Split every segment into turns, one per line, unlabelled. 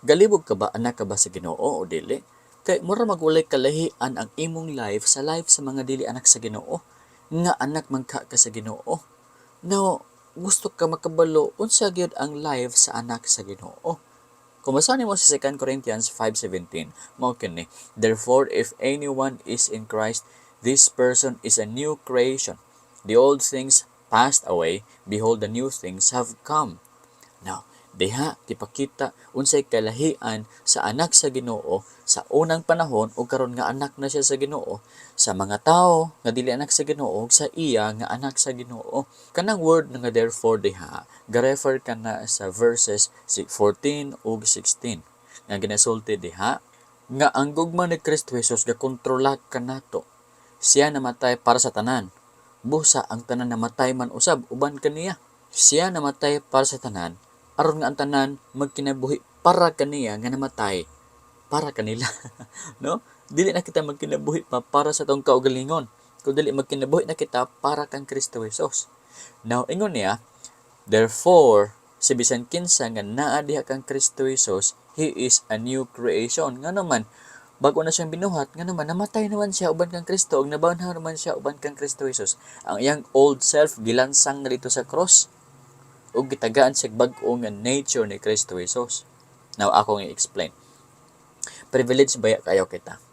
Galibog ka ba, anak ka ba sa Ginoo o dili? Kay mura magulay kalahian ang imong life sa life sa mga dili anak sa Ginoo. Nga anak man ka sa Ginoo. Now, gusto ka makabalo unsa gyud ang life sa anak sa Ginoo. Kung basahin mo sa 2 Corinthians 5:17, mao kini, therefore if anyone is in Christ, this person is a new creation. The old things passed away, behold the new things have come. Now, diha gipakita unsay kalahian sa anak sa Ginoo sa unang panahon ug karon nga anak na siya sa Ginoo, sa mga tawo nga dili anak sa Ginoo ug sa iya nga anak sa Ginoo. Kanang word nga therefore diha ga-refer kana sa verses 14 ug 16 nga ginasulti diha nga ang gugma ni Kristo Jesus gakontrola kanato. Siya namatay para sa tanan. Busa ang tanan namatay man usab uban kaniya. Siya namatay para sa tanan aron nga ang tanan magkinabuhi para kaniya nga namatay para kanila. No? Dili na kita magkinabuhi pa para sa tong kaugalingon. Kung dili magkinabuhi na kita para kang Kristo Jesus. Now, ingon niya, therefore, si bisan kinsa nga naa diha kang Kristo Jesus, he is a new creation. Nga naman, bago na siyang binuhat, nga naman, namatay naman siya uban kang Kristo, ug nabanhaw naman siya uban kang Kristo Jesus. Ang iyang old self, gilansang na dito sa cross, ug gitagaan siya bag-o nga nature ni Kristo Jesus. Now, ako nga explain. Privilege baya kayo kita.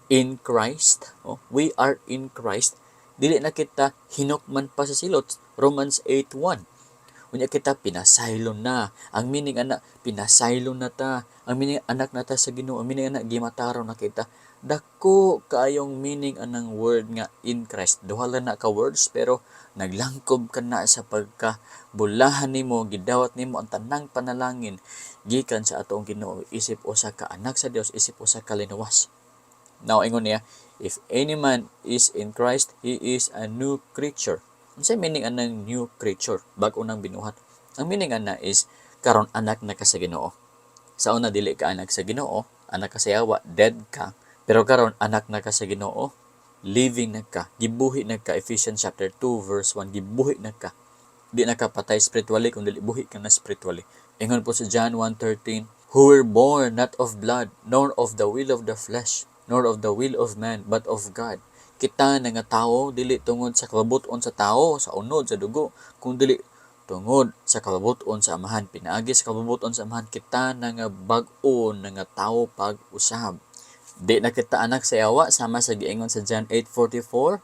In Christ, we are in Christ. Dili na kita hinukman pa sa silot. Romans 8:1. Unya kita pinasaylon na. Ang meaning anak, pinasaylon na ta. Ang meaning anak na ta sa Ginoo. Ang meaning anak, gimataraw na kita. Dako kaayong meaning anang word nga in Christ. Duha lang na ka words pero naglangkob ka na sa pagkabulahan nimo, gidawat nimo ang tanang panalangin gikan sa atong Ginoo. Isip usa ka anak sa Dios, isip usa ka linuwas. Now ingon niya, if any man is in Christ, he is a new creature. Unsay meaning anang new creature? Bag-o nang binuhat. Ang meaning ana is karon anak na ka sa Ginoo. Sa una dili ka anak sa Ginoo, anak ka sa yawa, dead ka. Pero karon anak na ka sa Ginoo, living na ka, gibuhi na ka. Ephesians chapter 2 verse 1, gibuhi na ka. Di na ka patay spiritually kung dili buhi ka na spiritually. Ingon po sa John 1:13, who were born not of blood, nor of the will of the flesh, nor of the will of man, but of God. Kita na nga tawo, dili tungod sa kababuton sa tawo, sa unod, sa dugo, kung dili tungod sa kababuton sa amahan. Pinaagi sa kababuton sa amahan, kita na nga bag-o na nga tawo pag-usab. Di na kita anak sa yawa, sama sa giingon sa John 8:44,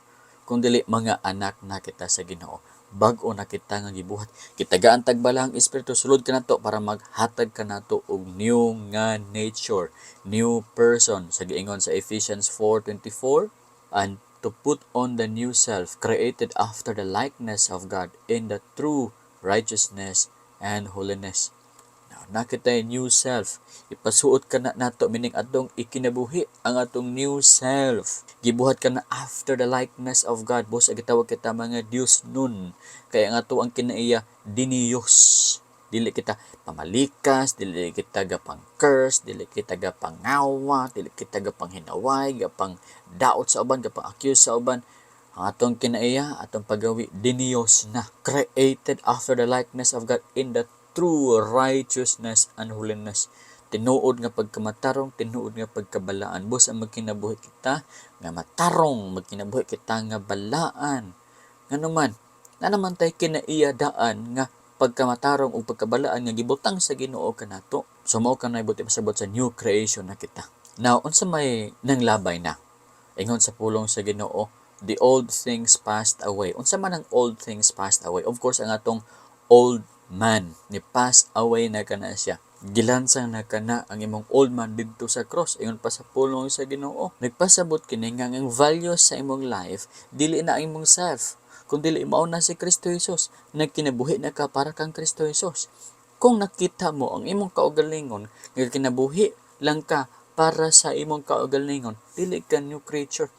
kung dili mga anak na kita sa Ginoo. Bag-o na kita nga gibuhat. Kitagaan tagbala ang Espiritu, sulod ka nato para maghatag ka nato og new nga nature, new person. Sa giingon sa Ephesians 4:24, and to put on the new self, created after the likeness of God in the true righteousness and holiness. Nakita new self. Ipasuot ka na nato, meaning atong ikinabuhi ang atong new self. Gibuhat ka na after the likeness of God. Boss, gitawag kita mga Dios nun. Kaya nga to ang kinaiya, diniyos. Dili kita pamalikas, dili kita gapang curse, dili kita gapang ngawa, dili kita gapang hinaway, gapang daot sa uban, gapang accuse sa uban. Ang atong kinaiya, atong pagawi, diniyos na. Created after the likeness of God in the true righteousness and holiness. Tinuod nga pagkamatarong, tinuod nga pagkabalaan. Bus ang magkinabuhi kita nga matarong, magkinabuhi kita nga balaan. Nga naman tayo kinaiyadaan nga pagkamatarong o pagkabalaan nga gibutang sa Ginoo kanato. So mao kanay buti pasabot sa new creation na kita. Now, unsa may nanglabay na? Ingon sa pulong sa Ginoo, the old things passed away. Unsa man ang old things passed away? Of course, ang atong old man ni pass away na kana siya. Gilansang na kana ang imong old man didto sa cross. Ingon pa sa pulong sa Ginoo, nagpasabot kini nga ang values sa imong life dili na ang imong self, kundi mao na si Kristo Jesus. Nagkinabuhi na ka para kang Kristo Jesus. Kung nakita mo ang imong kaugalingon nga kinabuhi lang ka para sa imong kaugalingon, dili ka new creature.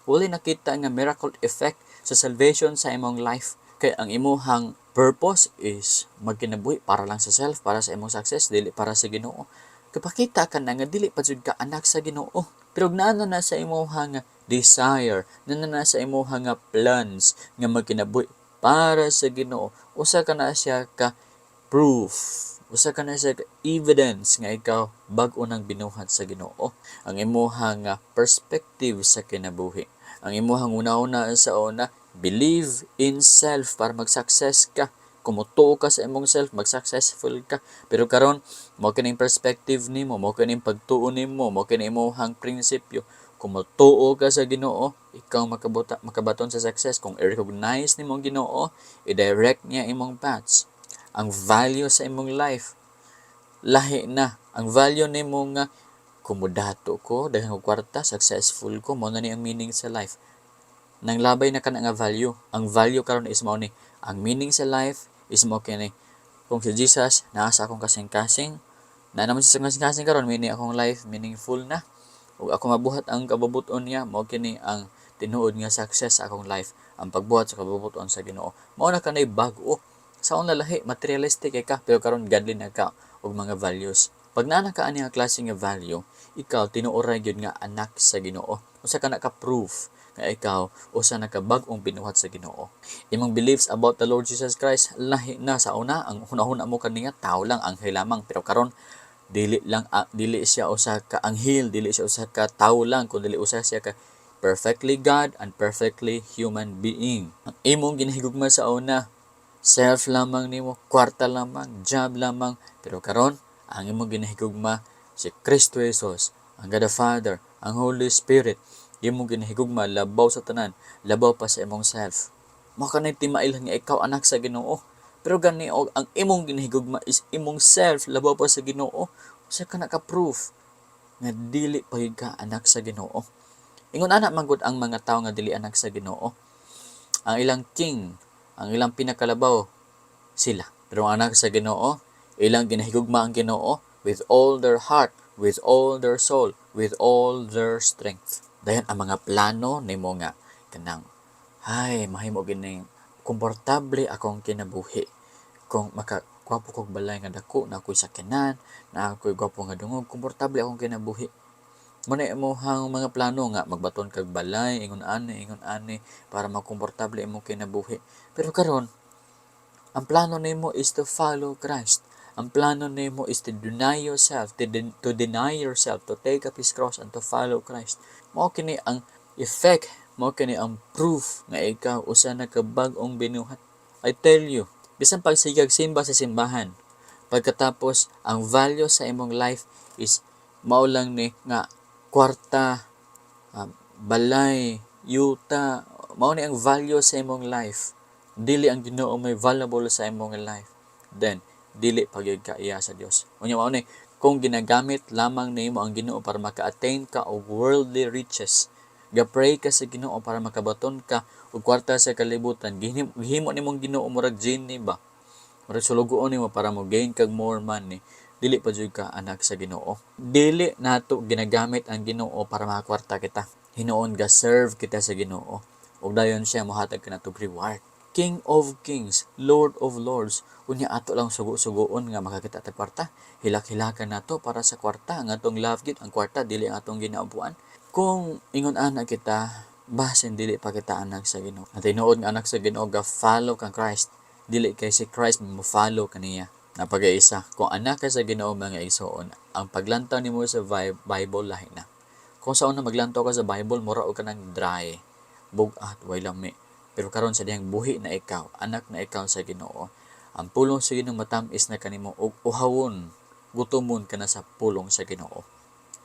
Wala nakita nga miracle effect sa salvation sa imong life. Kaya ang imong purpose is magkinabuhi para lang sa self, para sa imong success, dili para sa Ginoo. Kapakita ka na nga dili pa jud ka anak sa Ginoo. Pero naano na sa imong desire, naano na sa imong plans nga magkinabuhi para sa Ginoo. Usa ka na siya ka proof Usa ka na sa evidence nga ikaw bag-o nang binuhat sa Ginoo. Ang imuhang perspective sa kinabuhi. Ang imuhang una-una sa una, believe in self para mag-success ka. Kumutuo ka sa imong self, mag-successful ka. Pero karon mo kining perspective nimo, mo kining pagtuo nimo, mo kining imuhang prinsipyo. Kumutuo ka sa Ginoo, ikaw makabaton sa success. Kung i-recognize nimo ang Ginoo, i-direct niya imong paths. Ang value sa imong life lahi na. Ang value nimo nga kumudato ko, daghang og kwarta, successful ko, mao na ni ang meaning sa life. Nang labay na kana nga value. Ang value karon is mao ni ang meaning sa life is mao kini. Kung si Jesus naa sa akong kasing-kasing, na naman sa kasing-kasing karon meaning akong life meaningful na. Ug ako mabuhat ang kababuton niya, mao kini ang tinuod nga success sa akong life, ang pagbuhat sa kababuton sa Ginoo. Mao na kanay bag-o. Sa una lahi materialistic ka, pero karon godly na ka og mga values. Pag naa ka ani nga klase nga value, ikaw tinuoray gyud nga anak sa Ginoo. Usa ka na ka proof nga ikaw usa na ka bag-ong binuhat sa Ginoo. Imong beliefs about the Lord Jesus Christ lahi na. Sa una ang hunahuna mo kaniya tao lang, anghel lamang, pero karon dili siya usa ka anghel, dili siya usa ka tawo lang, kundi usa siya ka perfectly God and perfectly human being. Ang imong ginahigugma sa una, self lamang nimo, kwarta lamang, job lamang, pero karon ang imong ginahigugma si Kristo Jesus, ang God the Father, ang Holy Spirit. Imong ginahigugma labaw sa tanan, labaw pa sa imong self. Mao kanay timail nga ikaw anak sa Ginoo. Pero gani og ang imong ginahigugma is imong self labaw pa sa Ginoo. Usa ka na ka proof nga dili pa ka anak sa Ginoo. Ingon ana manggod ang mga tawo nga dili anak sa Ginoo. Ang ilang king, ang ilang pinakalabaw sila. Pero ang anak sa Ginoo, ilang ginahigugma ang Ginoo with all their heart, with all their soul, with all their strength. Dayon ang mga plano nimo nga kanang mahimo gining komportable akong kinabuhi. Kung makagwapo kog balay nga dako, na ako'y sakyanan, na ako'y gwapo nga dungog, komportable akong kinabuhi. Muna imong mga plano nga magbaton kag balay, ingon ani para makomportable imong kinabuhi. Pero karon, ang plano nimo is to follow Christ. Ang plano nimo is to deny yourself, to deny yourself, to take up His cross and to follow Christ. Mao kini ang effect, mao kini ang proof nga ikaw usa na ka bag-ong binuhat. I tell you, bisan pagsigag simba sa simbahan, pagkatapos ang value sa imong life is mao lang ni nga kwarta, balay, yuta, mao ni ang value sa imong life. Dili ang Ginoo may valuable sa imong life. Then dili pagyud ka iya sa Dios. Unya mao ni kung ginagamit lamang nimo ang Ginoo para maka-attain ka og worldly riches. Ga-pray ka sa Ginoo para makabaton ka og kwarta sa kalibutan. Gihimo nimong Ginoo murag genie ba? Murag sulugoon nimo para mo gain kag more money. Dili pa jud ka anak sa Ginoo. Dili nato ginagamit ang Ginoo para makakwarta kita. Hinuon ga serve kita sa Ginoo. Ug dayon siya mohatag kanatong reward. King of Kings, Lord of Lords, unya ato lang sugo-sugoon nga makakita ta kwarta. Hilak-hilakan nato para sa kwarta. Ang atong love gift, ang kwarta, dili ang atong ginaupuan. Kung ingon ana kita, basin dili pa kita anak sa Ginoo. At tinuod nga anak sa Ginoo, ga follow kang Christ. Dili kay si Christ mo follow kaniya. Napag-isa. Kung anak ka sa Ginoo mga igsoon, ang paglantaw nimo sa Bible lahi na. Kung sa una maglantaw ka sa Bible, mura o ka ng dry, bugat, way lami. Pero karon sa diyang buhi na ikaw, anak na ikaw sa Ginoo, ang pulong sa Ginoo matamis na kanimo ug uhawon, gutomon ka na sa pulong sa Ginoo.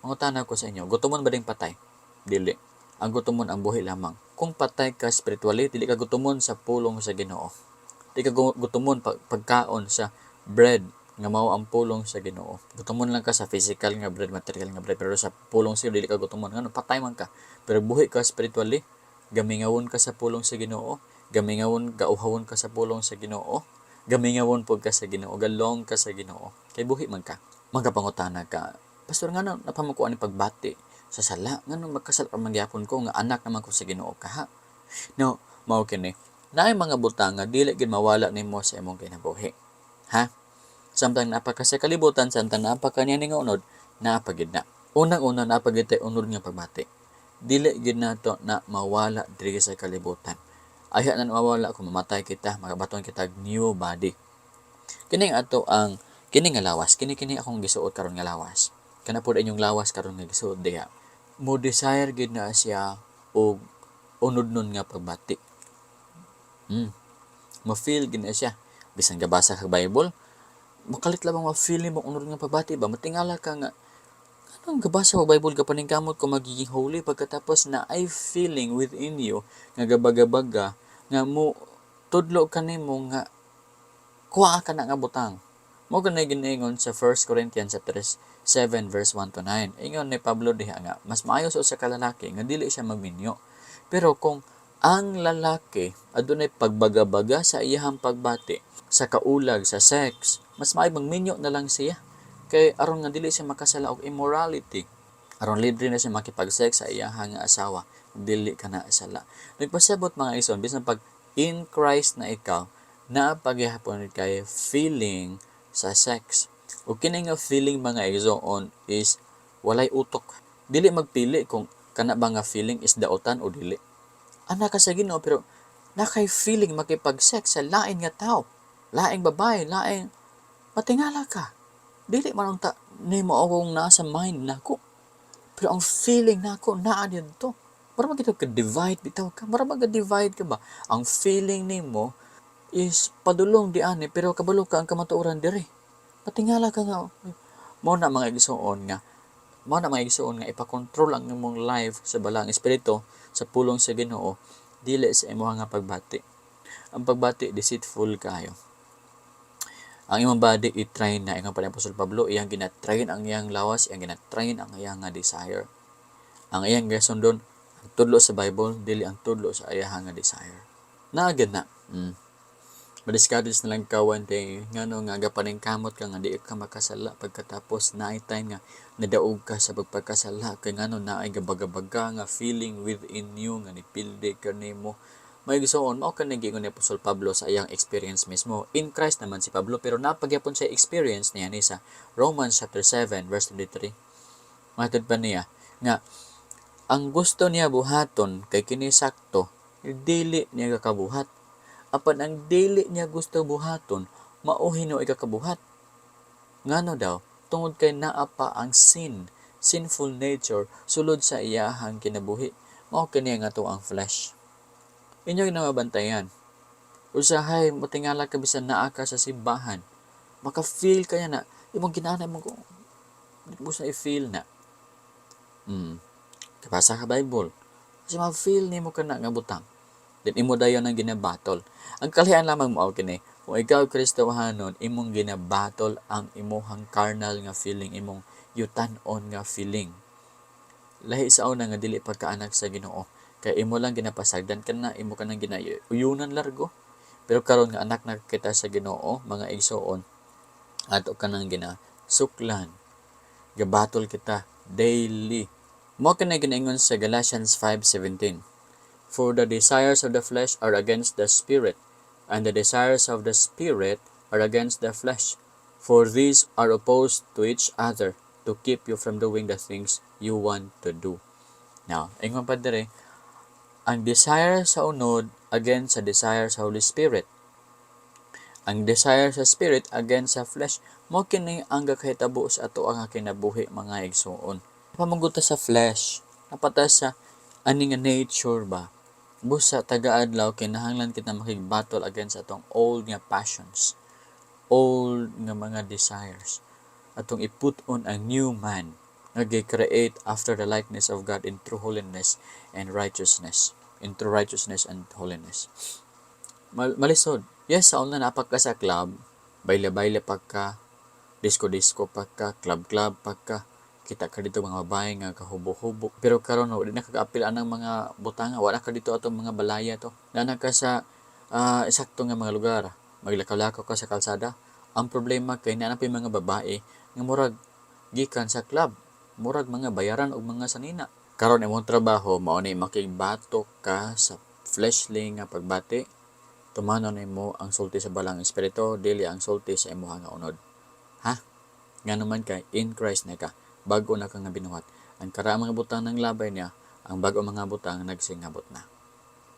Mangutana ko sa inyo, gutomon ba ding patay? Dili. Ang gutomon ang buhi lamang. Kung patay ka spiritually, dili ka gutomon sa pulong sa Ginoo. Dili ka gutomon pagkaon sa bread nga mao ang pulong sa Ginoo. Gutomon lang ka sa physical nga bread, material nga bread, pero sa pulong sa dili ka gutomon. Ngano patay man ka, pero buhi ka spiritually, gamingawon ka sa pulong sa Ginoo, gauhawon ka sa pulong sa Ginoo, gamingawon pud ka sa Ginoo, galong ka sa Ginoo. Kay buhi man ka. Magapangutana ka, pastor ngano napamukuan ni pagbati sa sala, ngano magkasala pa mangyapon ko nga anak naman ko sa Ginoo ka ha. No, mao kini. Naay mga butang nga dili gid mawala nimo sa imong kinabuhi. Ha? Samtang napaka sa kalibutan, samtang napaka niya nga unod, napagid na. Unang-una napagid tay unod nga pagbati. Dili gid nato na mawala diri sa kalibutan. Aya na mawala kung mamatay kita, magabaton kita new body. Kining ato ang Kini nga lawas, kini akong gisuot karon nga lawas. Kana pod inyong lawas karon nga gisuot diha. Mo desire gid na siya og unod nun nga pagbati. Ma-feel gid na siya. Bisan gabasa ka Bible, makalit lamang ma-feel mo unod nga pagbati ba? Matingala ka nga anong gabasa ko Bible ka paningkamot ko magiging holy pagkatapos na ay feeling within you nga gabaga-baga nga mo tudlo kanimo nga kuha ka na nga butang. Mo ganay ginaingon sa 1 Corinthians chapter 7 verse 1 to 9. Ingon ni Pablo diha nga mas maayo sa usa ka lalaki nga dili siya magminyo. Pero kung ang lalaki adunay pagbaga-baga sa iyahang pagbati sa kaulag sa sex, mas maayo magminyo na lang siya. Kay aron nga dili siya makasala og immorality. Aron libre na siya makipag-sex sa iyahang asawa, dili ka na sala. Nagpasabot mga ison bisan pag in Christ na ikaw, na paghihapon kay feeling sa sex. O kini nga feeling mga igsoon is walay utok. Dili magpili kung kana ba nga feeling is daotan o dili. Ana ka sa Ginoo pero nakay feeling makipag-sex sa lain nga tao, laing babae, laing matingala ka. Dili man unta nimo akong nasa mind nako. Pero ang feeling nako naa didto. Mura magito ka divide bitaw ka. Mura mag-divide ka ba? Ang feeling nimo is padulong di ani pero kabalo ka ang kamatuoran diri. Patingala ka nga mo na mga igsuon nga ipakontrol ang imong life sa balang espiritu sa pulong sa Ginoo dili sa imong nga pagbati. Ang pagbati deceitful kayo. Ang imong body i-train na ingon pa ni Apostol Pablo, iyang gina-train ang iyang lawas, iyang gina-train ang iyang nga desire. Ang iyang gasundon ang tudlo sa Bible dili ang tudlo sa iyang nga desire. Naagad na. Madiscourage na lang kawan tay ngano nga gapaning kamot ka nga di ka makasala pagkatapos naay time nga nadaog ka sa pagpakasala kay ngano naay gabaga-baga nga feeling within you nga nipildi ka nimo. May gustoon mao kan nagingon ni Apostol Pablo sa iyang experience mismo. In Christ naman si Pablo pero napagyapon sa experience niya ni sa Romans chapter 7 verse 23. Matod pa niya nga ang gusto niya buhaton kay kini sakto dili niya kakabuhat. Apan ang dili niya gusto buhaton, mauhino ikakabuhat. Ngano daw, tungod kay naa pa ang sinful nature, sulod sa iyahang kinabuhi. Mao kini nga to ang flesh. Inyo na mabantayan. Usahay, matingala ka bisan naa ka sa simbahan. Maka-feel kaya na, imong ginanay mo ko, di mo sa i-feel na. Kapasa ka Bible. Kasi ma-feel ni mo ka na nga butang. Then imo dayon ang ginabattle. Ang kalihan lamang mao kini, kung ikaw Kristohanon, imong ginabattle ang imong carnal nga feeling, imong yutan-on nga feeling. Lahi sa una nga dili pagkaanak sa Ginoo, kay imo lang ginapasagdan kana, imo kanang ginayunan largo. Pero karon nga anak na kita sa Ginoo, mga igsoon, ato kanang ginasuklan. Gabattle kita daily. Mo kanang ginaingon sa Galatians 5:17. For the desires of the flesh are against the spirit, and the desires of the spirit are against the flesh. For these are opposed to each other to keep you from doing the things you want to do. Now, ingon pa dire, ang desire sa unod against sa desire sa Holy Spirit. Ang desire sa spirit against sa flesh. Mo kini ang gakahitabo sa ato ang kinabuhi mga igsoon. Pamaguta sa flesh, napata sa ani nga nature ba? Busa taga-adlaw kinahanglan kita makigbattle against atong old nga passions, old nga mga desires. Atong iput on a new man nga gi-create after the likeness of God in true holiness and righteousness. In true righteousness and holiness. Malisod. Yes, sa una napak ka sa club, baile-baile pagka, disco-disco pagka, club-club pagka, kita ka dito mga babae nga kahubok-hubok. Pero karon wala na kag-apil anang mga butanga, wala ka dito atong mga balaya to. Nana ka sa eksakto nga mga lugar, maglakaw-lakaw ka sa kalsada. Ang problema kay naanapay mga babae nga murag gikan sa club, murag mga bayaran og mga sanina. Karon imong trabaho mao ni makigbatok ka sa fleshly nga pagbati. Tumanon nimo ang sulti sa balang espiritu, dili ang sulti sa imong nga unod. Ha? Nga naman kay in Christ na ka. Bago na kang binuhat. Ang karaang mga butang ng labay niya, ang bago mga butang nagsingabot na.